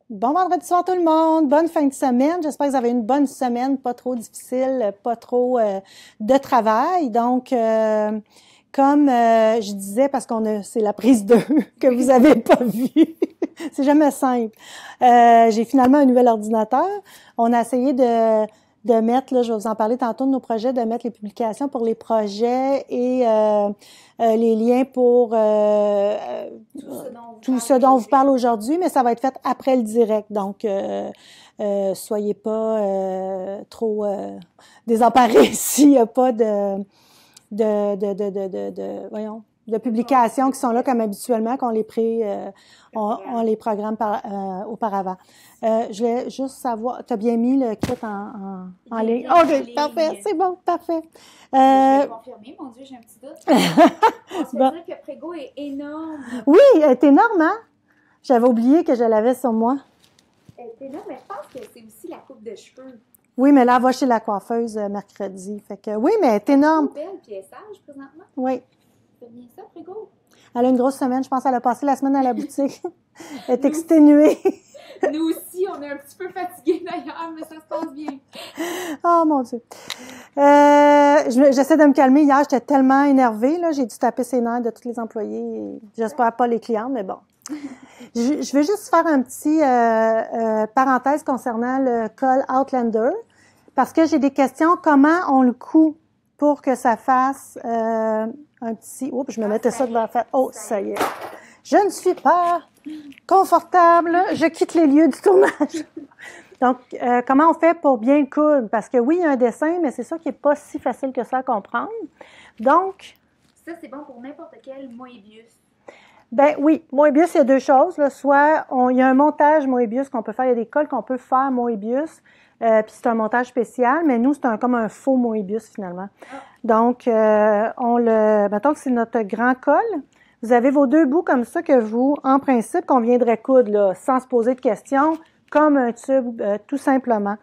Bon vendredi soir tout le monde, bonne fin de semaine. J'espère que vous avez une bonne semaine, pas trop difficile, pas trop de travail. Donc, comme je disais, parce c'est la prise 2 que vous avez pas vue. C'est jamais simple. J'ai finalement un nouvel ordinateur. On a essayé de mettre, là, je vais vous en parler tantôt de nos projets, de mettre les publications pour les projets et les liens pour tout ce dont on vous parle aujourd'hui, mais ça va être fait après le direct. Donc, soyez pas trop désemparés s'il n'y a pas de publications qui sont là comme habituellement, qu'on les on les programme auparavant. Je voulais juste savoir, tu as bien mis le kit en ligne? OK, parfait, c'est bon, parfait. Je vais confirmer, mon Dieu, j'ai un petit doute. On se peut dire que Prego est énorme. Oui, elle est énorme, hein? J'avais oublié que je l'avais sur moi. Elle est énorme, mais je pense que c'est aussi la coupe de cheveux. Oui, mais là, elle va chez la coiffeuse mercredi. Fait que oui, mais elle est énorme. Elle est belle, puis elle est sage présentement. Oui. C'est bien ça, Prego? Elle a une grosse semaine. Je pense qu'elle a passé la semaine à la boutique. Elle est exténuée. Nous aussi, on est un petit peu fatigués d'ailleurs, mais ça se passe bien. Oh mon Dieu. J'essaie de me calmer. Hier, j'étais tellement énervée, là. J'ai dû taper ses nerfs de tous les employés. J'espère pas les clients, mais bon. Je veux juste faire un petit parenthèse concernant le col Outlander, parce que j'ai des questions. Comment on le coud pour que ça fasse un petit... Oups, je me mettais ça devant la face. Oh, ça y est. Je ne suis pas confortable. Je quitte les lieux du tournage. Donc, comment on fait pour bien le coudre? Parce que oui, il y a un dessin, mais c'est ça qui n'est pas si facile que ça à comprendre. Donc... Ça, c'est bon pour n'importe quel Moebius. Ben oui, Moebius, il y a deux choses. Là. Soit, il y a un montage Moebius qu'on peut faire. Il y a des cols qu'on peut faire Moebius. Puis c'est un montage spécial, mais nous, c'est comme un faux Moebius, finalement. Ah. Donc, mettons que c'est notre grand col. Vous avez vos deux bouts comme ça que vous, en principe, qu'on viendrait coudre, là, sans se poser de questions, comme un tube, tout simplement.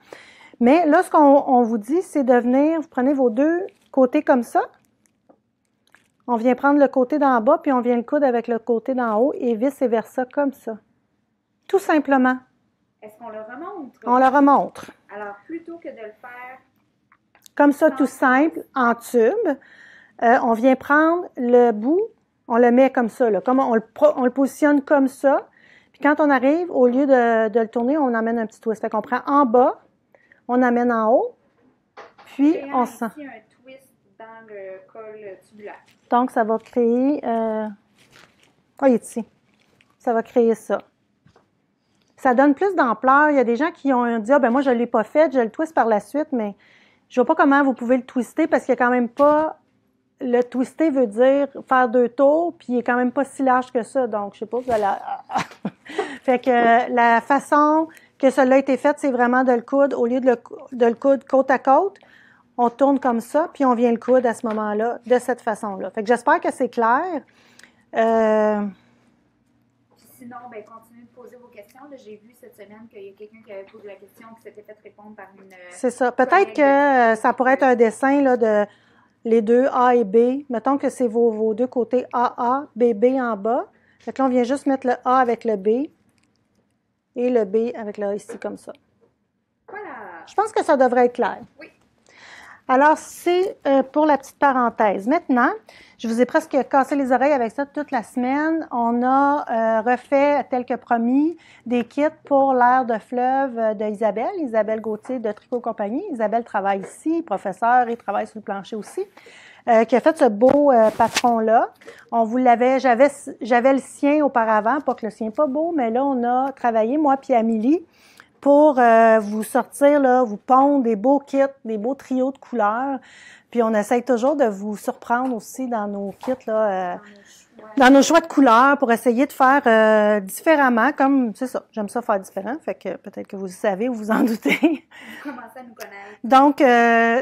Mais là, ce qu'on vous dit, c'est de venir, vous prenez vos deux côtés comme ça. On vient prendre le côté d'en bas, puis on vient le coudre avec le côté d'en haut, et vice-versa, comme ça. Tout simplement. Est-ce qu'on le remonte? On le remonte. Alors, plutôt que de le faire... Comme ça, tout simple, en tube, on vient prendre le bout, on le met comme ça, là, comme on le positionne comme ça, puis quand on arrive, au lieu de le tourner, on amène un petit twist. Fait qu'on prend en bas, on amène en haut, puis on sent... dans le col tubulaire. Donc, ça va créer... il est ici. Ça va créer ça. Ça donne plus d'ampleur. Il y a des gens qui ont dit « Ah, ben moi, je ne l'ai pas fait, je le twiste par la suite, mais je ne vois pas comment vous pouvez le twister parce qu'il n'y a quand même pas... Le twister veut dire faire 2 tours, puis il n'est quand même pas si large que ça. Donc, je sais pas, vous allez... Fait que la façon que cela a été fait, c'est vraiment de le coudre, au lieu de le coudre côte à côte, on tourne comme ça, puis on vient le coudre à ce moment-là, de cette façon-là. Fait que j'espère que c'est clair. Sinon, ben continuez de poser vos questions. Là, j'ai vu cette semaine qu'il y a quelqu'un qui avait posé la question qui s'était fait répondre par une... C'est ça. Peut-être que ça pourrait être un dessin là, de les deux A et B. Mettons que c'est vos deux côtés AA, BB en bas. Fait que là, on vient juste mettre le A avec le B et le B avec le A ici, comme ça. Voilà. Je pense que ça devrait être clair. Oui. Alors, c'est pour la petite parenthèse. Maintenant, je vous ai presque cassé les oreilles avec ça toute la semaine. On a refait, tel que promis, des kits pour l'air de fleuve d'Isabelle, Isabelle Gauthier de Tricot Compagnie. Isabelle travaille ici, professeure, et travaille sur le plancher aussi, qui a fait ce beau patron-là. On vous l'avait, j'avais le sien auparavant, pas que le sien pas beau, mais là, on a travaillé, moi puis Amélie, pour vous sortir, là, vous pondre des beaux kits, des beaux trios de couleurs. Puis on essaye toujours de vous surprendre aussi dans nos kits, là, dans nos choix de couleurs pour essayer de faire différemment, comme, c'est ça, j'aime ça faire différent, fait que peut-être que vous le savez ou vous en doutez. Vous commencez à nous connaître. Donc,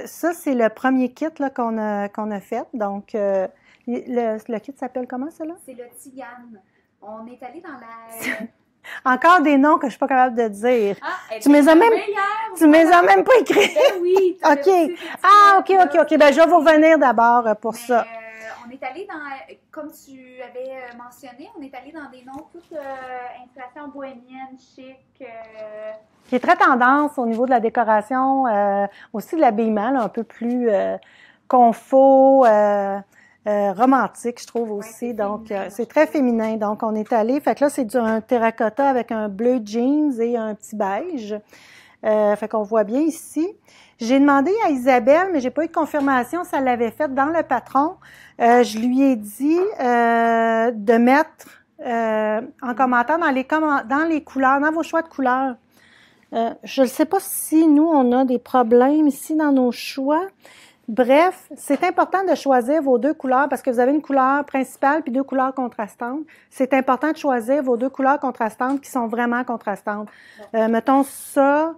ça, c'est le premier kit là, qu'on a fait. Donc, le kit s'appelle comment, ça, là? C'est le Tigane. On est allé dans la... Encore des noms que je suis pas capable de dire. Ah, tu me les as même pas écrits. Ben oui. OK. OK. Ben, je vais vous revenir d'abord pour ça. On est est allé dans, comme tu avais mentionné, on est allé dans des noms toutes inspiration bohémienne, chic. Qui est très tendance au niveau de la décoration, aussi de l'habillement, là, un peu plus confort, romantique, je trouve aussi. Ouais, Donc, féminin, c'est très féminin. Donc, on est allé. Fait que là, c'est un terracotta avec un bleu jeans et un petit beige. Fait qu'on voit bien ici. J'ai demandé à Isabelle, mais j'ai pas eu de confirmation si elle l'avait fait dans le patron. Je lui ai dit de mettre en commentaire dans les couleurs, dans vos choix de couleurs. Je ne sais pas si nous, on a des problèmes ici dans nos choix. Bref, c'est important de choisir vos 2 couleurs parce que vous avez une couleur principale puis 2 couleurs contrastantes. C'est important de choisir vos 2 couleurs contrastantes qui sont vraiment contrastantes. Mettons ça,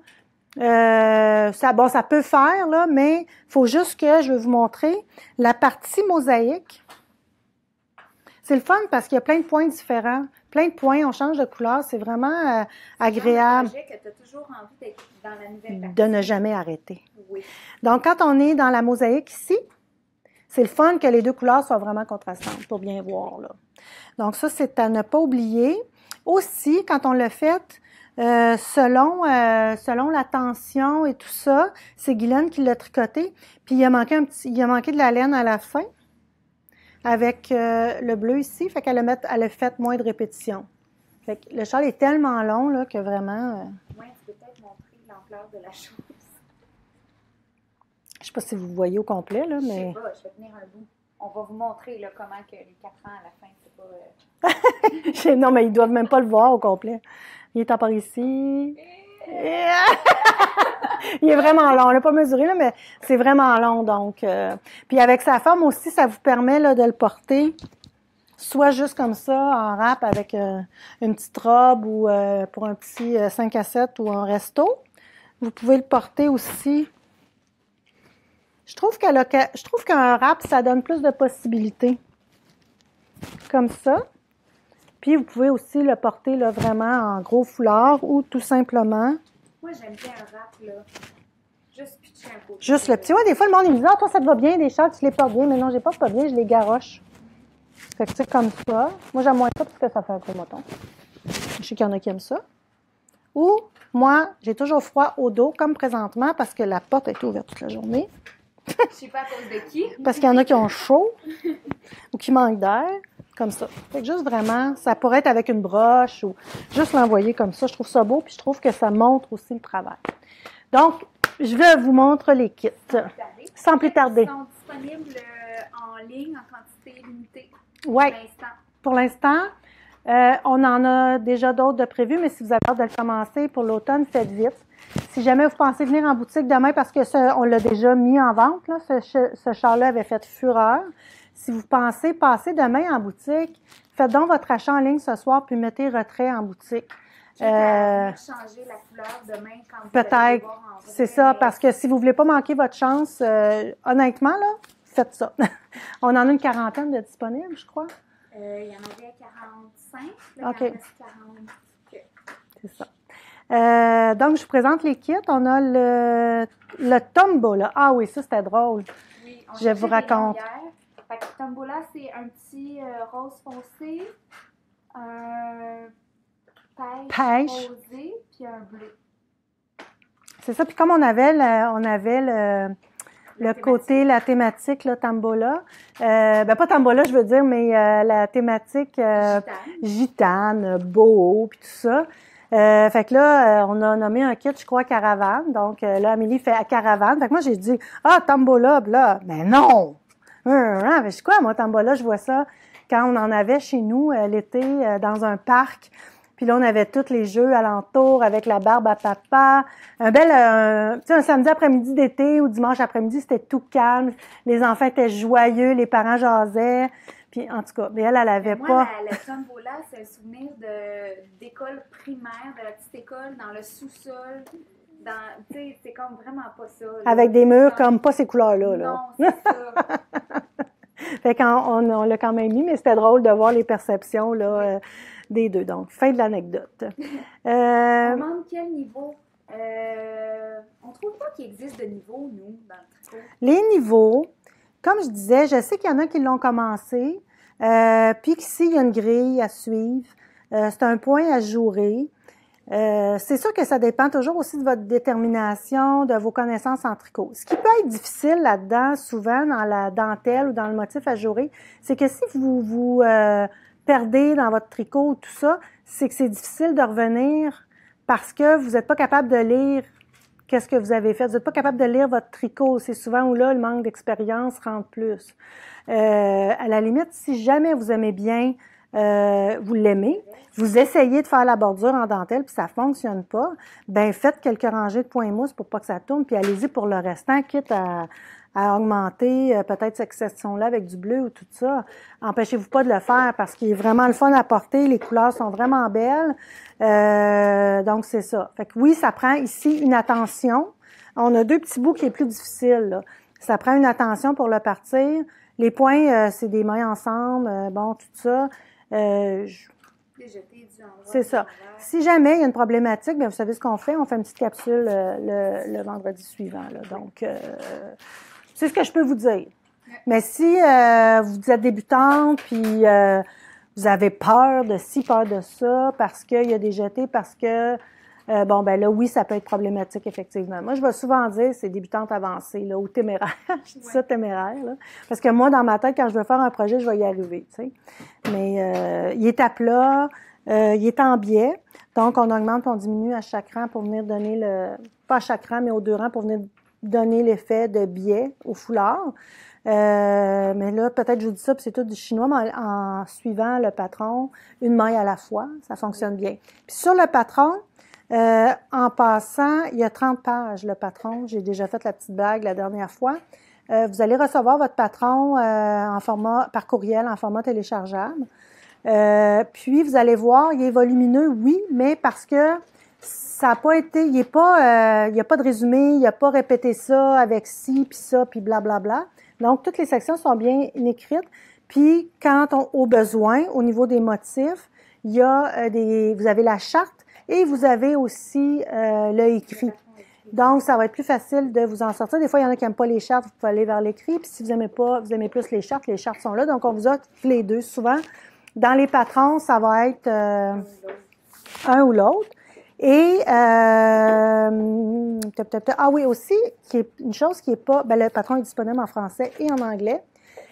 ça peut faire, là, mais il faut juste que je vais vous montrer la partie mosaïque. C'est le fun parce qu'il y a plein de points différents. Plein de points, on change de couleur, c'est vraiment agréable. C'est un projet que tu as toujours envie d'être dans la nouvelle partie. De ne jamais arrêter. Oui. Donc, quand on est dans la mosaïque ici, c'est le fun que les 2 couleurs soient vraiment contrastantes pour bien voir, là. Donc, ça, c'est à ne pas oublier. Aussi, quand on le fait, selon la tension et tout ça, c'est Guylaine qui l'a tricoté. Puis, il a manqué de la laine à la fin avec le bleu ici. Fait qu'elle a fait moins de répétitions. Fait que le châle est tellement long, là, que vraiment... Oui, tu peux peut-être montrer l'ampleur de la chose. Je sais pas si vous voyez au complet, là, mais... Je sais pas, je vais tenir un bout. On va vous montrer là, comment que les 4 ans à la fin, c'est pas... Non, mais ils doivent même pas le voir au complet. Il est en par ici. Il est vraiment long. On l'a pas mesuré, là, mais c'est vraiment long. Donc, puis avec sa forme aussi, ça vous permet là, de le porter soit juste comme ça, en wrap avec une petite robe ou pour un petit 5 à 7 ou un resto. Vous pouvez le porter aussi. Je trouve qu'un wrap, ça donne plus de possibilités. Comme ça. Puis, vous pouvez aussi le porter là, vraiment en gros foulard ou tout simplement... Moi, j'aime bien un wrap, là. Juste pitcher un peu. Juste le petit. Ouais, des fois, le monde, il me dit « Ah, toi, ça te va bien, des chats, tu les portes bien. » Mais non, je les porte pas bien, je les garoche. Fait que c'est comme ça. Moi, j'aime moins ça parce que ça fait un gros moton. Je sais qu'il y en a qui aiment ça. Ou, moi, j'ai toujours froid au dos, comme présentement, parce que la porte est ouverte toute la journée. Je sais pas à cause de qui. Parce qu'il y en a qui ont chaud ou qui manquent d'air. Comme ça. Fait que juste vraiment, ça pourrait être avec une broche ou juste l'envoyer comme ça. Je trouve ça beau, puis je trouve que ça montre aussi le travail. Donc, je vais vous montrer les kits. Sans plus tarder. Ils sont disponibles en ligne en quantité limitée. Oui. Pour l'instant, on en a déjà d'autres de prévus, mais si vous avez hâte de le commencer pour l'automne, faites vite. Si jamais vous pensez venir en boutique demain, parce que on l'a déjà mis en vente, là, ce châle-là avait fait fureur. Si vous pensez passer demain en boutique, faites donc votre achat en ligne ce soir, puis mettez retrait en boutique. Changer la couleur demain quand vous peut-être, c'est ça, parce que si vous voulez pas manquer votre chance, honnêtement, là, faites ça. On en a une quarantaine de disponibles, je crois. Il y en avait 45, là, OK. il y en reste 40. C'est ça. Donc, je vous présente les kits. On a le Tombola. Ah oui, ça, c'était drôle. Oui, je vous raconte. Fait que Tombola, c'est un petit rose foncé, un pêche rosé, puis un bleu. C'est ça. Puis comme on avait le côté, la thématique, là, Tombola. Pas Tombola, je veux dire, mais la thématique gitane, boho, puis tout ça. Fait que là, on a nommé un kit, je crois, caravane. Donc là, Amélie fait à caravane. Fait que moi, j'ai dit, Tombola, là. Mais non! Mais c'est quoi, moi, Tombola, je vois ça quand on en avait chez nous l'été dans un parc. Puis là, on avait tous les jeux alentour avec la barbe à papa. Un samedi après-midi d'été ou dimanche après-midi, c'était tout calme. Les enfants étaient joyeux, les parents jasaient. Puis, en tout cas, mais elle avait moi, pas... la Tombola, c'est un souvenir d'école primaire, de la petite école, dans le sous-sol. Tu sais, c'est comme vraiment pas ça. Là. Avec des murs comme pas ces couleurs-là. Là. Non, c'est ça. Fait qu'on l'a quand même mis, mais c'était drôle de voir les perceptions là, des deux. Donc, fin de l'anecdote. On demande quel niveau. On trouve pas qu'il existe de niveaux, nous, dans le tricot. Les niveaux, comme je disais, je sais qu'il y en a qui l'ont commencé, puis qu'ici, il y a une grille à suivre. C'est un point à jouer. C'est sûr que ça dépend toujours aussi de votre détermination, de vos connaissances en tricot. Ce qui peut être difficile là-dedans, souvent dans la dentelle ou dans le motif ajouré, c'est que si vous vous perdez dans votre tricot, tout ça, c'est que c'est difficile de revenir parce que vous n'êtes pas capable de lire qu'est-ce que vous avez fait. Vous n'êtes pas capable de lire votre tricot. C'est souvent où là, le manque d'expérience rentre plus. À la limite, si jamais vous aimez bien, vous l'aimez, vous essayez de faire la bordure en dentelle puis ça fonctionne pas, ben faites quelques rangées de points mousse pour pas que ça tourne puis allez-y pour le restant, quitte à augmenter peut-être cette section-là avec du bleu ou tout ça. Empêchez-vous pas de le faire parce qu'il est vraiment le fun à porter, les couleurs sont vraiment belles. Donc c'est ça. Fait que oui, ça prend ici une attention. On a deux petits bouts qui est plus difficile, là. Ça prend une attention pour le partir. Les points, c'est des mains ensemble, bon, tout ça. C'est ça. Si jamais il y a une problématique, bien, vous savez ce qu'on fait? On fait une petite capsule le vendredi suivant. Là. Donc, c'est ce que je peux vous dire. Mais si vous êtes débutante, puis vous avez peur de ci, peur de ça, parce qu'il y a des jetés, parce que bon, ben là, oui, ça peut être problématique, effectivement. Moi, je vais souvent dire, c'est débutante avancée, là, ou téméraire. Je dis ça, téméraire, là. Parce que moi, dans ma tête, quand je veux faire un projet, je vais y arriver, tu sais. Mais il est à plat, il est en biais. Donc, on augmente, on diminue à chaque rang pour venir donner pas à chaque rang, mais aux deux rangs pour venir donner l'effet de biais au foulard. Mais là, peut-être je vous dis ça, puis c'est tout du chinois, mais en suivant le patron, une maille à la fois, ça fonctionne bien. Puis sur le patron, en passant, il y a 30 pages, le patron. J'ai déjà fait la petite blague la dernière fois. Vous allez recevoir votre patron par courriel, en format téléchargeable. Puis, vous allez voir, il est volumineux, oui, mais parce que ça n'a pas été, il n'y a pas de résumé, il n'y a pas répété ça avec ci, puis ça, puis blablabla. Donc, toutes les sections sont bien écrites. Puis, au besoin, au niveau des motifs, il y a vous avez la charte, et vous avez aussi le écrit. Donc, ça va être plus facile de vous en sortir. Des fois, il y en a qui n'aiment pas les chartes, vous pouvez aller vers l'écrit. Puis si vous n'aimez pas, vous aimez plus les chartes sont là. Donc, on vous offre les deux. Souvent, dans les patrons, ça va être un ou l'autre. Et, ah oui, aussi, une chose qui est pas, le patron est disponible en français et en anglais.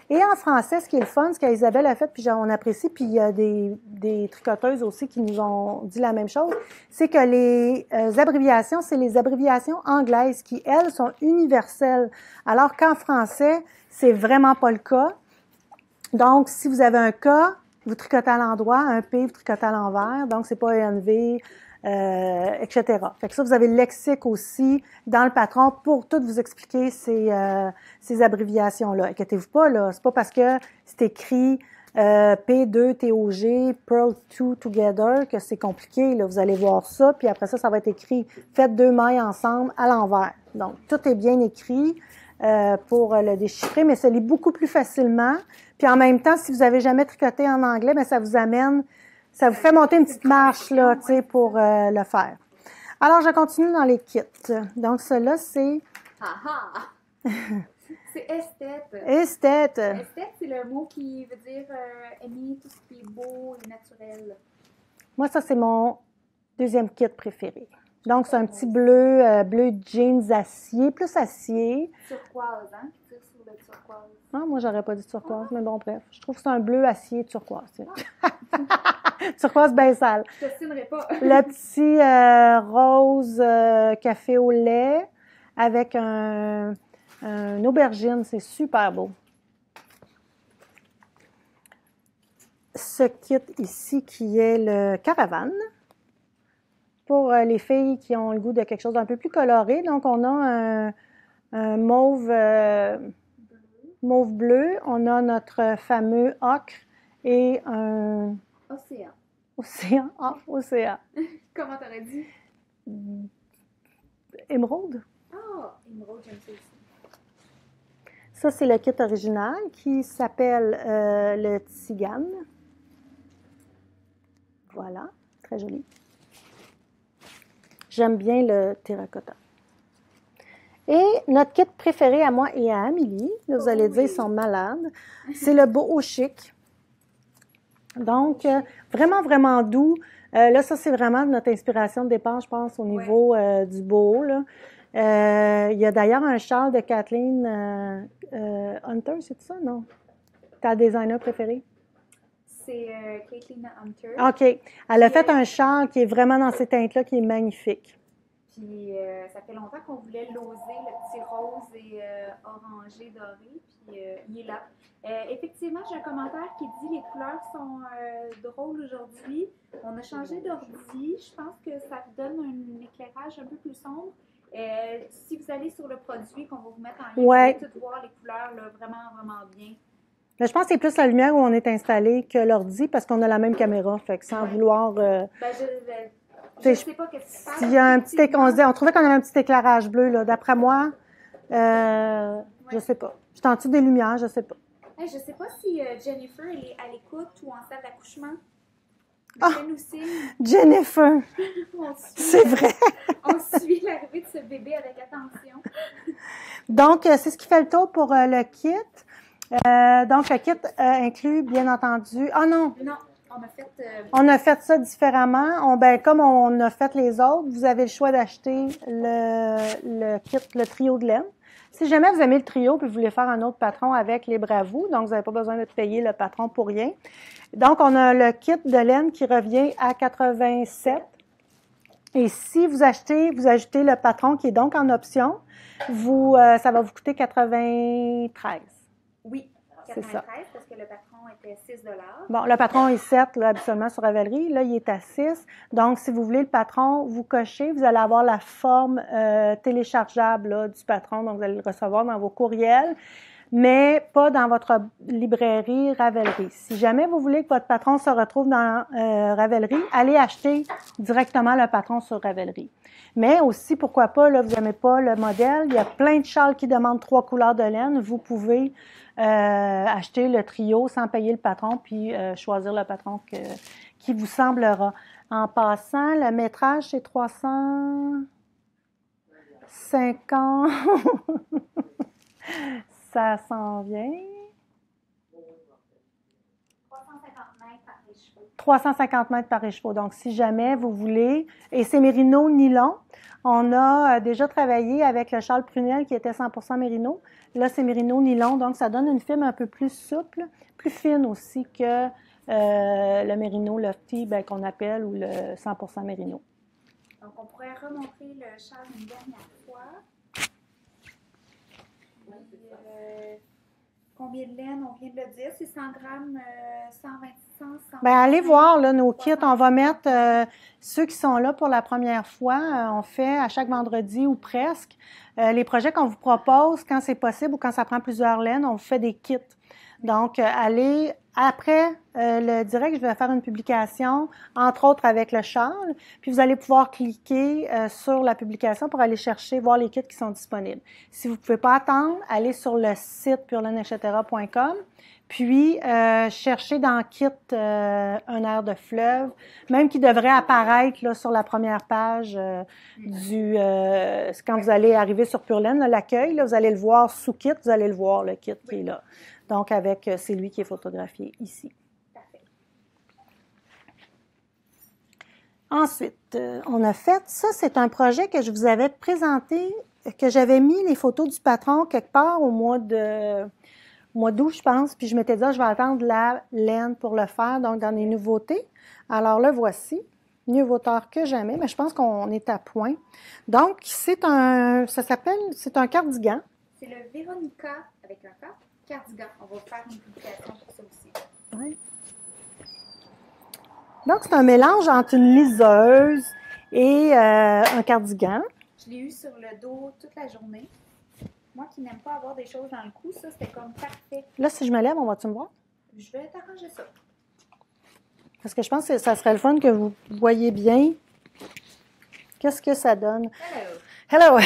Et en français, ce qui est le fun, ce qu'Isabelle a fait, puis on apprécie, puis il y a des tricoteuses aussi qui nous ont dit la même chose, c'est que les abréviations, c'est les abréviations anglaises qui, elles, sont universelles, alors qu'en français, c'est vraiment pas le cas. Donc, si vous avez un K, vous tricotez à l'endroit, un P, vous tricotez à l'envers, donc c'est pas ENV, etc. Fait que ça, vous avez le lexique aussi dans le patron pour tout vous expliquer ces abréviations-là. Inquiétez-vous pas, là, c'est pas parce que c'est écrit P2, TOG, Pearl 2 Together que c'est compliqué, là. Vous allez voir ça, puis après ça, ça va être écrit « Faites deux mailles ensemble à l'envers ». Donc, tout est bien écrit pour le déchiffrer, mais ça lit beaucoup plus facilement. Puis en même temps, si vous avez jamais tricoté en anglais, bien, ça vous fait monter une petite marche, là, tu sais, pour le faire. Alors, je continue dans les kits. Donc, cela, c'est... C'est esthète. Esthète. Esthète, c'est le mot qui veut dire aimer tout ce qui est beau et naturel. Moi, ça, c'est mon deuxième kit préféré. Donc, c'est un petit bleu, bleu jeans acier, plus acier. Turquoise, hein? Qui tire sur le turquoise. Ah, moi, j'aurais pas dit turquoise, mais bon, bref. Je trouve que c'est un bleu acier turquoise. Turquoise bien sale. Je te signerai pas. Le petit rose café au lait avec un aubergine. C'est super beau. Ce kit ici qui est le caravane. Pour les filles qui ont le goût de quelque chose d'un peu plus coloré. Donc, on a un mauve bleu. On a notre fameux ocre et un... Océan. Océan. Ah, océan. Comment t'aurais dit? Émeraude. Ah, émeraude, j'aime ça aussi. Ça, c'est le kit original qui s'appelle le Tzigane. Voilà, très joli. J'aime bien le terracotta. Et notre kit préféré à moi et à Amélie, là, vous allez dire, ils sont malades, c'est le boho chic. Donc, vraiment, vraiment doux. Là, ça, c'est vraiment notre inspiration de départ, je pense, au niveau du boho, là. Il y a d'ailleurs un châle de Kathleen Hunter, c'est ça, non? Ta designer préférée? C'est Kathleen Hunter. OK. Elle a fait un châle qui est vraiment dans ces teintes-là, qui est magnifique. Puis ça fait longtemps qu'on voulait l'oser, le petit rose et orangé doré, puis il est là. Effectivement, j'ai un commentaire qui dit les couleurs sont drôles aujourd'hui. On a changé d'ordi. Je pense que ça donne un éclairage un peu plus sombre. Si vous allez sur le produit qu'on va vous mettre en lien, vous allez tout voir les couleurs là, vraiment, vraiment bien. Mais je pense que c'est plus la lumière où on est installé que l'ordi parce qu'on a la même caméra. Fait que sans vouloir. Je sais pas qu'est-ce qui se passe. Il y a un petit, on trouvait qu'on avait un petit éclairage bleu, là. D'après moi, je sais pas. Je suis en dessous des lumières, je sais pas. Je sais pas si Jennifer elle est à l'écoute ou en salle d'accouchement. Nous Jennifer! C'est vrai! On suit l'arrivée de ce bébé avec attention. Donc, c'est ce qui fait le tour pour le kit. Donc, le kit inclut, bien entendu... Ah non! Non. On a fait ça différemment. Comme on a fait les autres, vous avez le choix d'acheter le kit, le trio de laine. Si jamais vous aimez le trio puis vous voulez faire un autre patron avec, libre à vous. Donc, vous n'avez pas besoin de payer le patron pour rien. Donc, on a le kit de laine qui revient à 87. Et si vous ajoutez le patron qui est donc en option, ça va vous coûter 93. Oui. 93 parce que le patron était 6 $. Bon, le patron est 7 là, habituellement sur Ravelry. Là, il est à 6. Donc, si vous voulez le patron, vous cochez. Vous allez avoir la forme téléchargeable là, du patron. Donc, vous allez le recevoir dans vos courriels, mais pas dans votre librairie Ravelry. Si jamais vous voulez que votre patron se retrouve dans Ravelry, allez acheter directement le patron sur Ravelry. Mais aussi, pourquoi pas, là, vous n'aimez pas le modèle, il y a plein de châles qui demandent 3 couleurs de laine. Vous pouvez acheter le trio sans payer le patron, puis choisir le patron qui vous semblera. En passant, le métrage, c'est 350. Ça s'en vient. 350 mètres par écheveau. Donc, si jamais vous voulez, et c'est mérino nylon, on a déjà travaillé avec le châle prunelle qui était 100% mérino. Là, c'est mérino nylon, donc ça donne une fibre un peu plus souple, plus fine aussi que le mérino lofty qu'on appelle ou le 100% mérino. Donc, on pourrait remontrer le châle une dernière fois. Combien de laine, on vient de le dire, c'est 100 grammes, 120, 100. Allez voir là, nos kits. On va mettre ceux qui sont là pour la première fois. On fait à chaque vendredi ou presque les projets qu'on vous propose quand c'est possible ou quand ça prend plusieurs laines. On vous fait des kits. Donc, allez après le direct, je vais faire une publication, entre autres avec le châle, puis vous allez pouvoir cliquer sur la publication pour aller chercher, voir les kits qui sont disponibles. Si vous ne pouvez pas attendre, allez sur le site purlaine-etc.com, puis cherchez dans Kit un air de fleuve, même qui devrait apparaître là, sur la première page quand vous allez arriver sur Purlaine, l'accueil, là, vous allez le voir sous Kit, vous allez le voir, le kit qui est là. Donc, c'est lui qui est photographié ici. Parfait. Ensuite, on a fait, ça c'est un projet que je vous avais présenté, que j'avais mis les photos du patron quelque part au mois d'août, je pense, puis je m'étais dit, je vais attendre la laine pour le faire, donc dans les nouveautés. Alors le voici, mieux vaut tard que jamais, mais je pense qu'on est à point. Donc, c'est un cardigan. C'est le Véronica avec un K. Cardigan. On va faire une publication sur ça aussi. Oui. Donc, c'est un mélange entre une liseuse et un cardigan. Je l'ai eu sur le dos toute la journée. Moi qui n'aime pas avoir des choses dans le cou, ça, c'était comme parfait. Là, si je me lève, on va-tu me voir? Je vais t'arranger ça. Parce que je pense que ça serait le fun que vous voyez bien qu'est-ce que ça donne. Hello!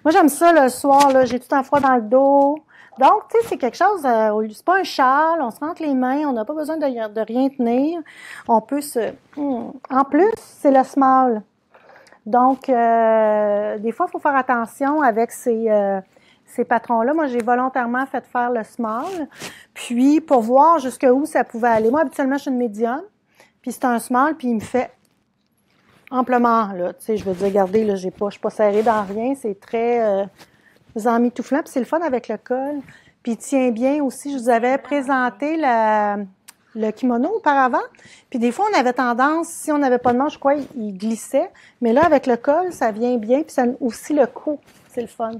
Moi, j'aime ça le soir, là. J'ai tout un froid dans le dos. Donc, tu sais, c'est quelque chose, c'est pas un châle, on se rentre les mains, on n'a pas besoin de rien tenir. On peut En plus, c'est le small. Donc, des fois, il faut faire attention avec ces patrons-là. Moi, j'ai volontairement fait faire le small, puis pour voir jusqu'où ça pouvait aller. Moi, habituellement, je suis une médium, puis c'est un small, puis il me fait amplement, là. Tu sais, je veux dire, regardez, là, je suis pas serrée dans rien, c'est très emmitouflant, puis c'est le fun avec le col. Puis il tient bien aussi. Je vous avais présenté le kimono auparavant. Puis des fois, on avait tendance, si on n'avait pas de manche, je crois, il glissait. Mais là, avec le col, ça vient bien. Puis ça aussi le cou, c'est le fun.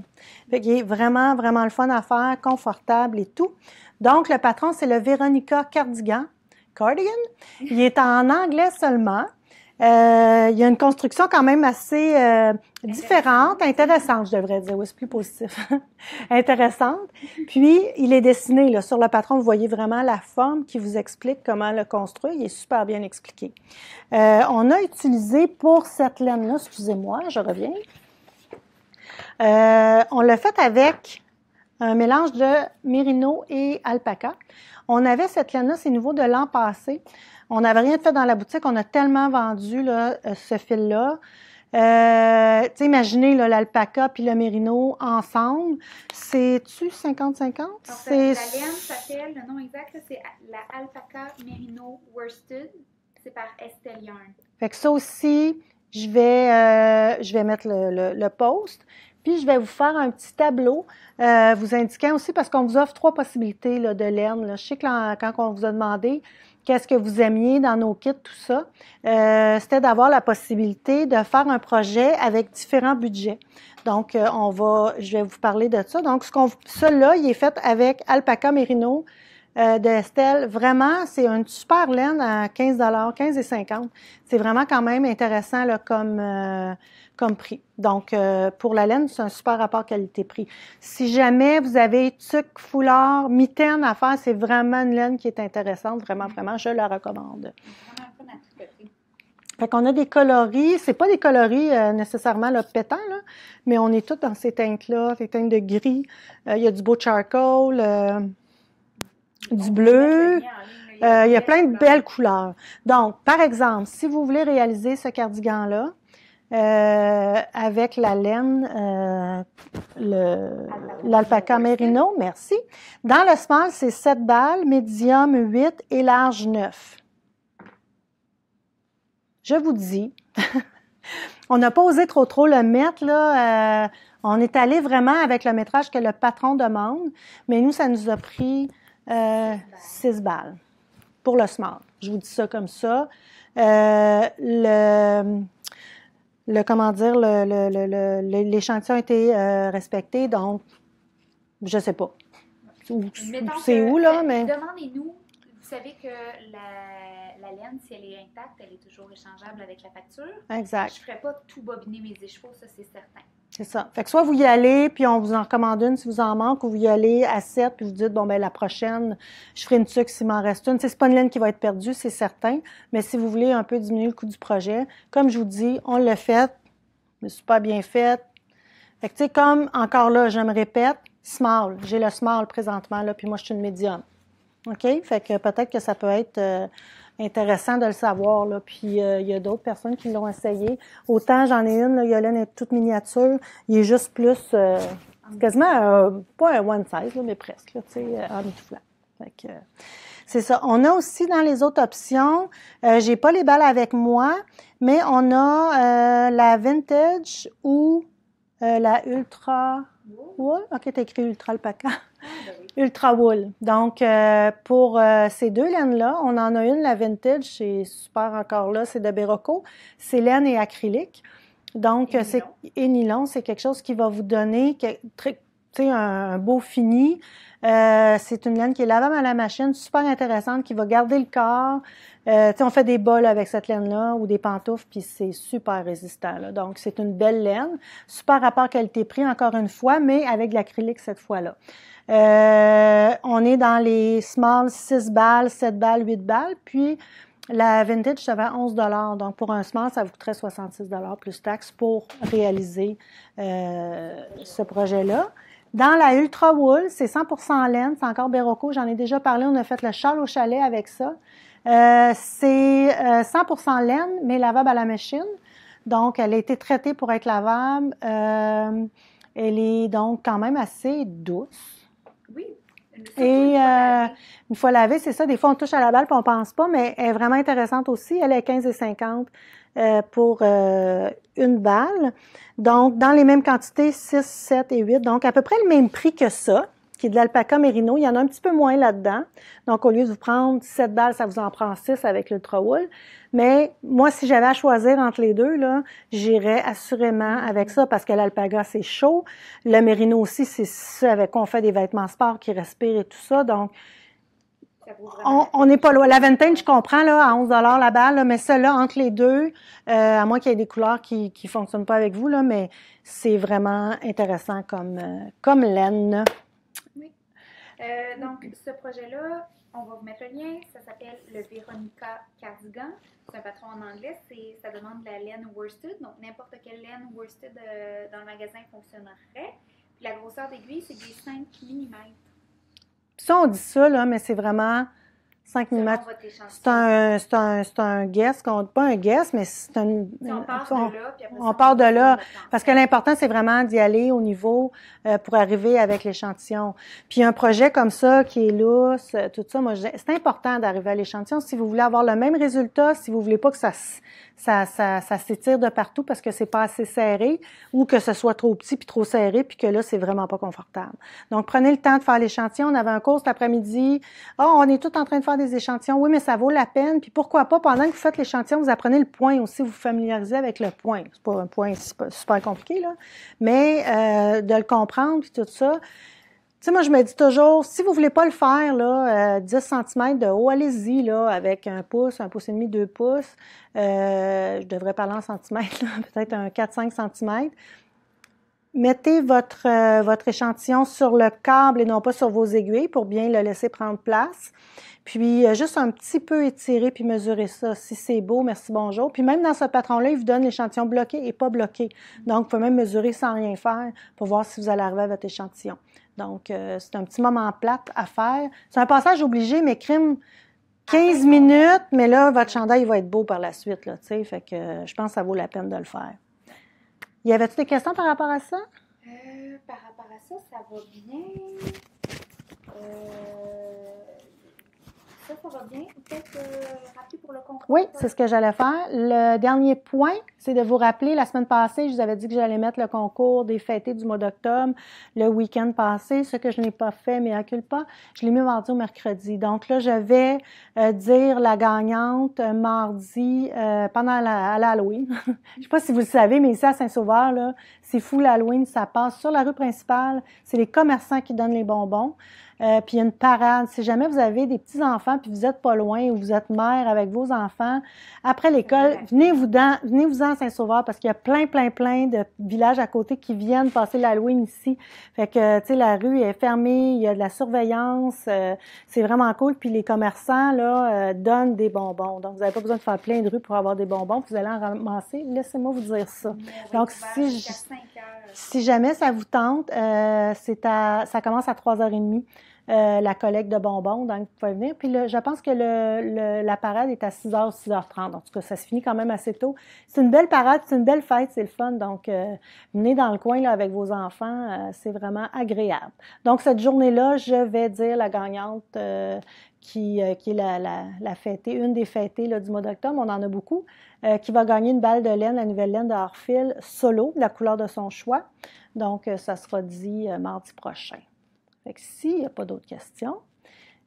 Fait qu'il est vraiment, vraiment le fun à faire, confortable et tout. Donc, le patron, c'est le Veronica Cardigan. Il est en anglais seulement. Il y a une construction quand même assez différente, intéressante, je devrais dire. Oui, c'est plus positif. Intéressante. Puis, il est dessiné là, sur le patron. Vous voyez vraiment la forme qui vous explique comment le construire. Il est super bien expliqué. On a utilisé pour cette laine-là, excusez-moi, je reviens. On l'a fait avec un mélange de mérino et alpaca. On avait cette laine-là, c'est nouveau de l'an passé. On n'avait rien fait dans la boutique. On a tellement vendu là, ce fil-là. Tu sais, imaginez l'alpaca puis le mérino ensemble. C'est-tu 50-50? La laine s'appelle, le nom exact, c'est la Alpaca Merino Worsted. C'est par Estelle Yarn. Fait que ça aussi, je vais mettre le post. Puis, je vais vous faire un petit tableau, vous indiquant aussi, parce qu'on vous offre 3 possibilités là, de laine. Là. Je sais que quand on vous a demandé qu'est-ce que vous aimiez dans nos kits, tout ça, c'était d'avoir la possibilité de faire un projet avec différents budgets. Donc, je vais vous parler de ça. Donc, celui-là, il est fait avec Alpaca Merino de Estelle. Vraiment, c'est une super laine à 15 15,50 $. C'est vraiment quand même intéressant là, comme prix. Donc, pour la laine, c'est un super rapport qualité-prix. Si jamais vous avez tuque, foulard, mitaine à faire, c'est vraiment une laine qui est intéressante. Vraiment, vraiment, je la recommande. Fait qu'on a des coloris. C'est pas des coloris nécessairement là, pétants, là, mais on est tous dans ces teintes-là, les teintes de gris. Il y a du beau charcoal, du bleu. Il y a plein de belles couleurs. Donc, par exemple, si vous voulez réaliser ce cardigan-là, avec la laine, l'alpaca merino, merci. Dans le small, c'est 7 balles, médium 8 et large 9. Je vous dis, on n'a pas osé trop le mettre, là. On est allé vraiment avec le métrage que le patron demande, mais nous, ça nous a pris 6 balles pour le small. Je vous dis ça comme ça. L'échantillon a été respecté, donc je sais pas. C'est où, là, mais... Demandez-nous, vous savez que la laine, si elle est intacte, elle est toujours échangeable avec la facture. Exact. Je ne ferai pas tout bobiner mes écheveaux, ça, c'est certain. C'est ça. Fait que soit vous y allez, puis on vous en recommande une si vous en manque, ou vous y allez à 7, puis vous dites, bon, ben la prochaine, je ferai une tuque s'il m'en reste une. Tu sais, c'est pas une laine qui va être perdue, c'est certain, mais si vous voulez un peu diminuer le coût du projet, comme je vous dis, on l'a fait, mais super bien fait. Fait que, tu sais, comme, encore là, je me répète, small. J'ai le small présentement, là, puis moi, je suis une médium. OK? Fait que peut-être que ça peut être intéressant de le savoir, là. Puis, il y a d'autres personnes qui l'ont essayé. Autant, j'en ai une, là, Yolène est toute miniature. Il est juste plus, quasiment, pas un one size, là, mais presque, là, tu sais, en mitouflant. Fait que, c'est ça. On a aussi dans les autres options, j'ai pas les balles avec moi, mais on a la vintage ou la ultra wool. OK, t'as écrit ultra alpaca. Ultra wool. Donc, pour ces deux laines-là, on en a une, la vintage, c'est super encore là, c'est de Berroco. C'est laine et acrylique. Donc, et nylon, c'est quelque chose qui va vous donner un beau fini. C'est une laine qui est lavable à la machine, super intéressante, qui va garder le corps. On fait des bols avec cette laine-là ou des pantoufles, puis c'est super résistant, là. Donc, c'est une belle laine. Super rapport qualité-prix, encore une fois, mais avec de l'acrylique cette fois-là. On est dans les small 6 balles, 7 balles, 8 balles, puis la vintage, ça va 11 $. Donc, pour un small, ça vous coûterait 66 $ plus taxes pour réaliser ce projet-là. Dans la Ultra Wool, c'est 100% laine, c'est encore Berroco, j'en ai déjà parlé, on a fait le châle au chalet avec ça. C'est 100% laine, mais lavable à la machine. Donc, elle a été traitée pour être lavable. Elle est donc quand même assez douce. Oui. Et une fois lavée, c'est ça. Des fois, on touche à la balle et on pense pas, mais elle est vraiment intéressante aussi. Elle est 15,50 pour une balle. Donc, dans les mêmes quantités, 6, 7 et 8. Donc, à peu près le même prix que ça, qui est de l'alpaca mérino. Il y en a un petit peu moins là-dedans. Donc, au lieu de vous prendre 7 balles, ça vous en prend 6 avec l'Ultra Wool. Mais moi, si j'avais à choisir entre les deux, là, j'irais assurément avec ça parce que l'alpaga, c'est chaud. Le mérino aussi, c'est ça avec quoi on fait des vêtements sport qui respirent et tout ça. Donc, on n'est pas loin. La vingtaine, je comprends, là, à 11 $ la balle, là, mais celle-là, entre les deux, à moins qu'il y ait des couleurs qui fonctionnent pas avec vous, là, mais c'est vraiment intéressant comme laine. Oui. Donc, ce projet-là, on va vous mettre le lien. Ça s'appelle le Veronica Cardigan. C'est un patron en anglais. Ça demande de la laine worsted. Donc, n'importe quelle laine worsted dans le magasin fonctionnerait. Puis la grosseur d'aiguille, c'est des 5 mm. Ça, on dit ça, là, mais c'est vraiment 5 mm. C'est un guess, pas un guess, mais c'est un... On part de là, parce que l'important, c'est vraiment d'y aller au niveau pour arriver avec l'échantillon. Puis un projet comme ça, qui est lousse, tout ça, moi, c'est important d'arriver à l'échantillon. Si vous voulez avoir le même résultat, si vous voulez pas que ça s'étire de partout parce que c'est pas assez serré ou que ce soit trop petit puis trop serré puis que là, c'est vraiment pas confortable. Donc, prenez le temps de faire l'échantillon. On avait un cours cet après-midi. On est tous en train de faire des échantillons. Oui, mais ça vaut la peine. Puis pourquoi pas, pendant que vous faites l'échantillon, vous apprenez le point aussi, vous vous familiarisez avec le point. C'est pas un point super compliqué, là. Mais de le comprendre puis tout ça. Tu sais, moi, je me dis toujours, si vous voulez pas le faire, là, 10 cm de haut, allez-y, là, avec 1 pouce et demi, 2 pouces. Je devrais parler en centimètres, là, peut-être un 4-5 cm. Mettez votre échantillon sur le câble et non pas sur vos aiguilles pour bien le laisser prendre place. Puis, juste un petit peu étirer puis mesurer ça. Si c'est beau, merci, bonjour. Puis même dans ce patron-là, il vous donne l'échantillon bloqué et pas bloqué. Donc, vous pouvez même mesurer sans rien faire pour voir si vous allez arriver à votre échantillon. Donc, c'est un petit moment plate à faire. C'est un passage obligé, mais crime 15 minutes, mais là, votre chandail va être beau par la suite, là, tu sais. Fait que je pense que ça vaut la peine de le faire. Y avait-tu des questions par rapport à ça? Par rapport à ça, ça va bien. Ça va bien. Peut-être rappeler pour le concours. Oui, c'est ce que j'allais faire. Le dernier point, c'est de vous rappeler, la semaine passée, je vous avais dit que j'allais mettre le concours des fêtés du mois d'octobre le week-end passé. Ce que je n'ai pas fait, mais pas, je l'ai mis mardi ou mercredi. Donc là, je vais dire la gagnante mardi pendant à l'Halloween. Je sais pas si vous le savez, mais ici à Saint-Sauveur, là, c'est fou l'Halloween, ça passe sur la rue principale. C'est les commerçants qui donnent les bonbons. Puis il y a une parade. Si jamais vous avez des petits-enfants puis vous êtes pas loin ou vous êtes mère avec vos enfants, après l'école, venez-vous-en à Saint-Sauveur parce qu'il y a plein de villages à côté qui viennent passer l'Halloween ici. Fait que, tu sais, la rue est fermée, il y a de la surveillance, c'est vraiment cool. Puis les commerçants, là, donnent des bonbons. Donc, vous n'avez pas besoin de faire plein de rues pour avoir des bonbons. Vous allez en ramasser. Laissez-moi vous dire ça. Donc, si jamais ça vous tente, ça commence à 3h30. La collecte de bonbons, donc vous pouvez venir. Puis je pense que la parade est à 6h, 6h30. En tout cas, ça se finit quand même assez tôt. C'est une belle parade, c'est une belle fête, c'est le fun. Donc, venez dans le coin là, avec vos enfants, c'est vraiment agréable. Donc, cette journée-là, je vais dire la gagnante qui est la fêtée, une des fêtées là, du mois d'octobre, on en a beaucoup, qui va gagner une balle de laine, la nouvelle laine de Hors-Fil solo, la couleur de son choix. Donc, ça sera dit mardi prochain. Fait que s'il n'y a pas d'autres questions,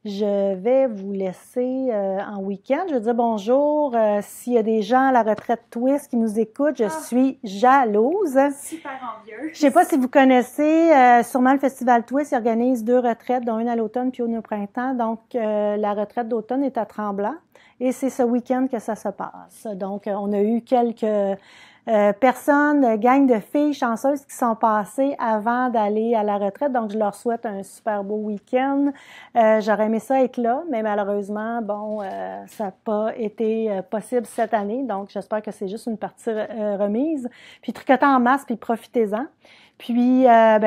je vais vous laisser en week-end. Je vais dire bonjour. S'il y a des gens à la retraite Twist qui nous écoutent, je suis jalouse. Super envieuse. Je sais pas si vous connaissez, sûrement le Festival Twist, il organise 2 retraites, dont une à l'automne puis une au printemps. Donc, la retraite d'automne est à Tremblant et c'est ce week-end que ça se passe. Donc, on a eu quelques... personnes, gang de filles chanceuses qui sont passées avant d'aller à la retraite. Donc, je leur souhaite un super beau week-end. J'aurais aimé ça être là, mais malheureusement, ça n'a pas été possible cette année. Donc, j'espère que c'est juste une partie remise. Puis, tricotez en masse, puis profitez-en. Puis,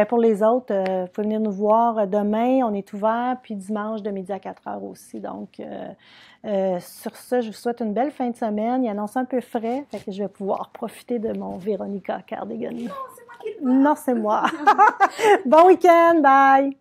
pour les autres, vous pouvez venir nous voir demain. On est ouvert, puis dimanche de midi à 4 heures aussi. Donc, sur ça, je vous souhaite une belle fin de semaine. Il annonce un peu frais, fait que je vais pouvoir profiter de mon Véronica Cardigan. Non, c'est moi qui le Non, c'est moi. Bon week-end, bye!